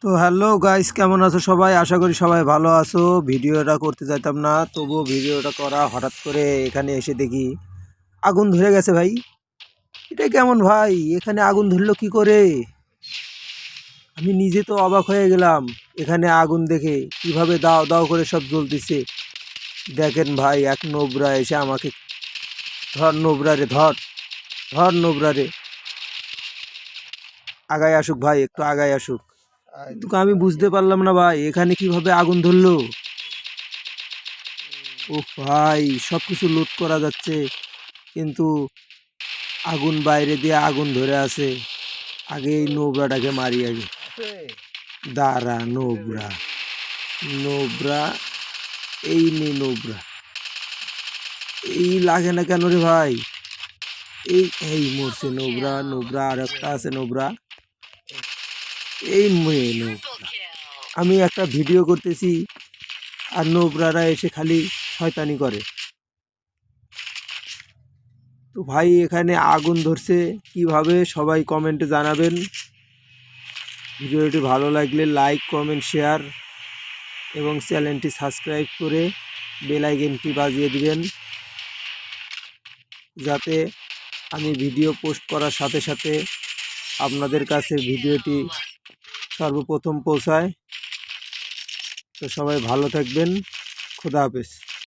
তো hello guys, কেমন আছো সবাই? আশা করি সবাই ভালো আছো। ভিডিওটা করতে চাইতাম না, তবুও ভিডিওটা করা। হঠাৎ করে এখানে এসে দেখি আগুন ধরে গেছে ভাই। এটা কেমন ভাই? এখানে আগুন ধরলো কি করে? আমি নিজে তো অবাক হয়ে গেলাম এখানে আগুন দেখে। কিভাবে দাও দাও করে সব জ্বলতেছে দেখেন ভাই। এক নোবরা এসে আমাকে, ধর নোবরা রে, ধর ধর নোবরা রে। আগায় আসুক ভাই, একটু আগায় আসুক। কিন্তু আমি বুঝতে পারলাম না ভাই, এখানে কিভাবে আগুন ধরলো। ও ভাই, সব কিছু লুট করা যাচ্ছে, কিন্তু আগুন বাইরে দিয়ে আগুন ধরে আছে। আগে এই নোবরাটাকে মারি আগে। দাঁড়া নোবরা, নোবরা, এই নে নোবরা। এই লাগে না কেন রে ভাই? এই এই মরছে নোবরা, নোবরা আর একটা আছে নোবরা। এই মেয়ে নোবরা। আমি একটা ভিডিও করতেছি আর নোবরারা এসে খালি শয়তানি করে। তো ভাই এখানে আগুন ধরছে কিভাবে, সবাই কমেন্টে জানাবেন। ভিডিওটি ভালো লাগলে লাইক, কমেন্ট, শেয়ার এবং চ্যানেলটি সাবস্ক্রাইব করে বেল আইকনটি বাজিয়ে দিবেন, যাতে আমি ভিডিও পোস্ট করার সাথে সাথে আপনাদের কাছে ভিডিওটি সর্বপ্রথম পৌঁছায়। তো সবাই ভালো থাকবেন। খোদা হাফেজ।